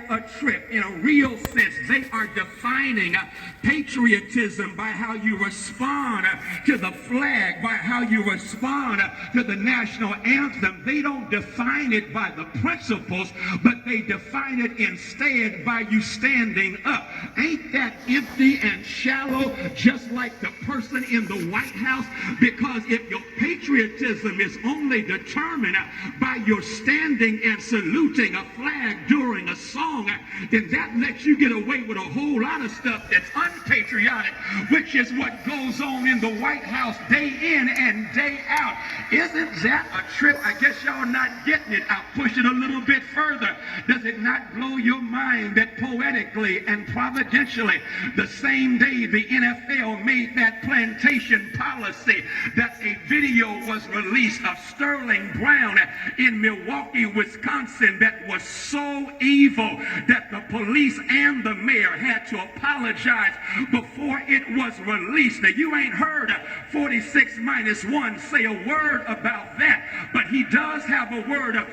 a trip. In a real sense, they are defining patriotism by how you respond to the flag, by how you respond to the national anthem. They don't define it by the principles, but they define it instead by you standing up. Ain't that empty and shallow, just like the person in the White House? Because if your patriotism is only determined by your standing and saluting a flag during a song, then that lets you get away with a whole lot of stuff that's unpatriotic, which is what goes on in the White House day in and day out. Isn't that a trip? I guess y'all not getting it. I'll push it a little bit further. Does it not blow your mind that poetically and providentially, the same day the NFL made that plantation policy, that a video was released of Sterling Brown in Milwaukee, Wisconsin, that was so evil that the police and the mayor had to apologize before it was released? Now, you ain't heard 46 minus 1 say a word about that, but he does have a word of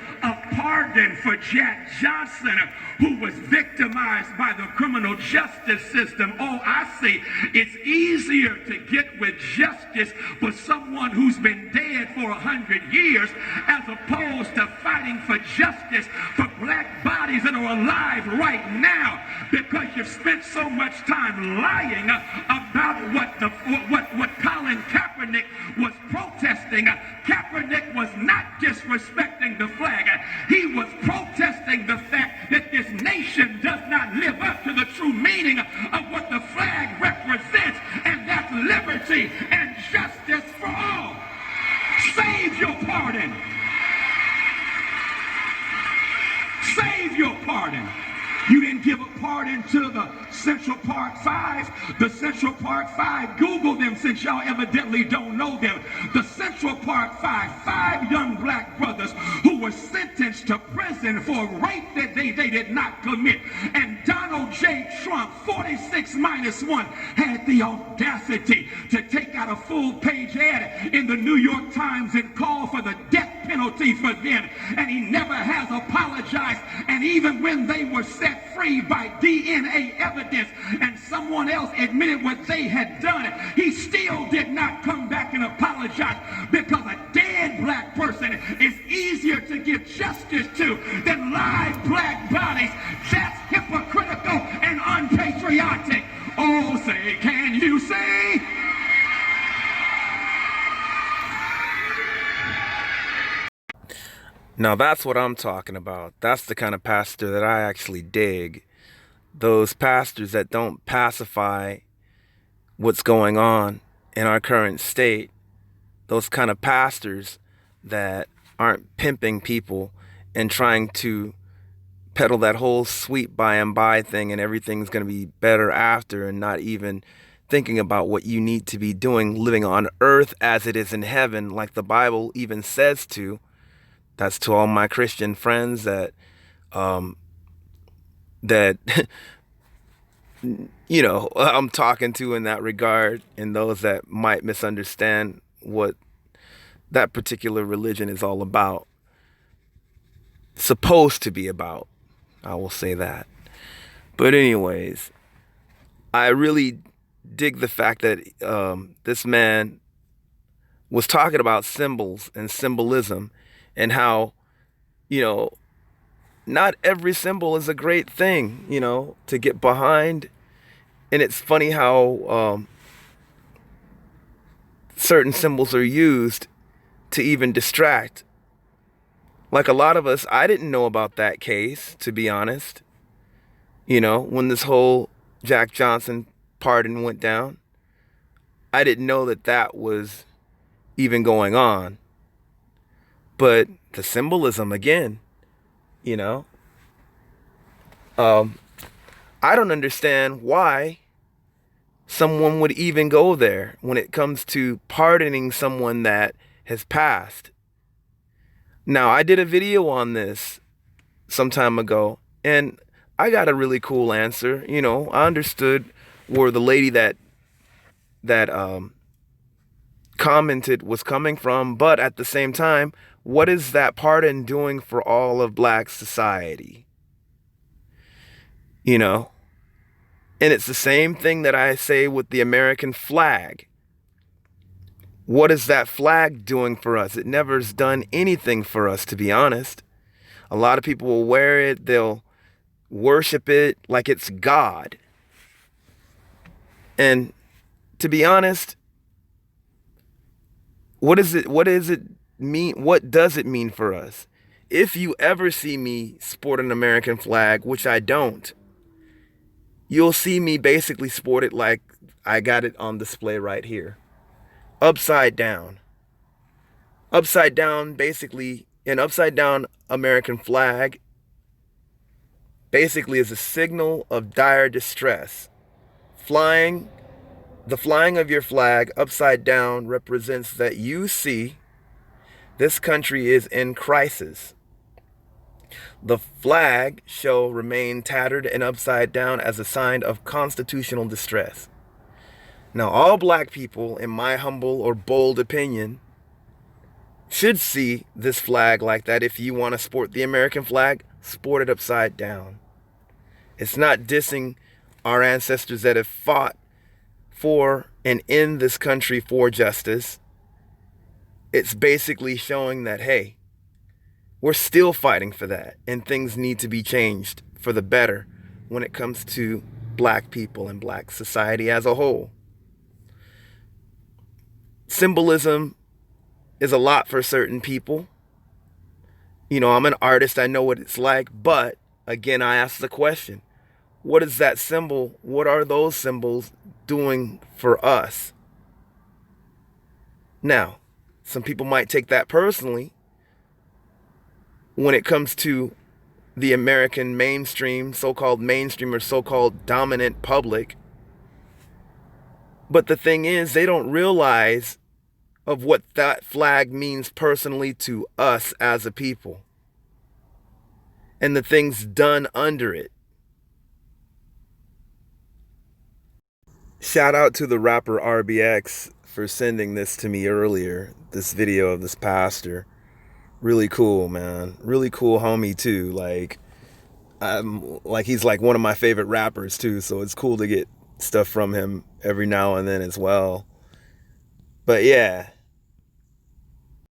pardon for Jack Johnson, who was victimized by the criminal justice system. Oh, I see. It's easier to get with justice for someone who's been dead for 100 years as opposed to fighting for justice for black bodies that are alive right now, because you've spent so much time lying about what Colin Kaepernick was protesting. Kaepernick was not disrespecting the flag. He was protesting the fact that this nation does not live up to the true meaning of what the flag represents, and that's liberty and justice for all. Save your pardon. Save your pardon. You didn't give a pardon to the Central Park Five. The Central Park Five, Google them since y'all evidently don't know them. The Central Park five young black brothers who were sentenced to prison for rape that they did not commit. And Donald J. Trump, 46 minus 1, had the audacity to take out a full-page ad in the New York Times and call for the death penalty for them. And he never has apologized. And even when they were set free by DNA evidence and someone else admitted what they had done, he still did not come back and apologize, because a dead black person is easier to give justice to than live black bodies. That's hypocritical and unpatriotic. Oh, say, can you say? Now that's what I'm talking about. That's the kind of pastor that I actually dig. Those pastors that don't pacify what's going on in our current state. Those kind of pastors that aren't pimping people and trying to peddle that whole sweet by and by thing and everything's going to be better after, and not even thinking about what you need to be doing, living on earth as it is in heaven, like the Bible even says to. That's to all my Christian friends that you know, I'm talking to in that regard, and those that might misunderstand what that particular religion is all about. Supposed to be about. I will say that. But anyways, I really dig the fact that this man was talking about symbols and symbolism, and how, you know, not every symbol is a great thing, you know, to get behind. And it's funny how certain symbols are used to even distract. Like a lot of us, I didn't know about that case, to be honest. You know, when this whole Jack Johnson pardon went down, I didn't know that that was even going on. But the symbolism, again, you know, I don't understand why someone would even go there when it comes to pardoning someone that has passed. Now, I did a video on this some time ago, and I got a really cool answer. You know, I understood where the lady that commented was coming from, but at the same time, what is that pardon doing for all of black society? you know? And it's the same thing that I say with the American flag. What is that flag doing for us? It never has done anything for us, to be honest. A lot of people will wear it, they'll worship it like it's God. And to be honest, what does it mean? What does it mean for us? If you ever see me sport an American flag, which I don't, you'll see me basically sport it like I got it on display right here. Upside down. Upside down, basically, an upside down American flag basically is a signal of dire distress. The flying of your flag upside down represents that you see this country is in crisis. The flag shall remain tattered and upside down as a sign of constitutional distress. Now, all black people, in my humble or bold opinion, should see this flag like that. If you want to sport the American flag, sport it upside down. It's not dissing our ancestors that have fought for and in this country for justice. It's basically showing that, hey, we're still fighting for that, and things need to be changed for the better when it comes to black people and black society as a whole. Symbolism is a lot for certain people. You know, I'm an artist, I know what it's like, but again, I ask the question, what is that symbol? What are those symbols doing for us? Now, some people might take that personally when it comes to the American mainstream, so-called mainstream or so-called dominant public. But the thing is, they don't realize of what that flag means personally to us as a people and the things done under it. Shout out to the rapper RBX for sending this to me earlier, this video of this pastor. Really cool, man. Really cool homie too. Like he's like one of my favorite rappers too, so it's cool to get stuff from him every now and then as well. But yeah,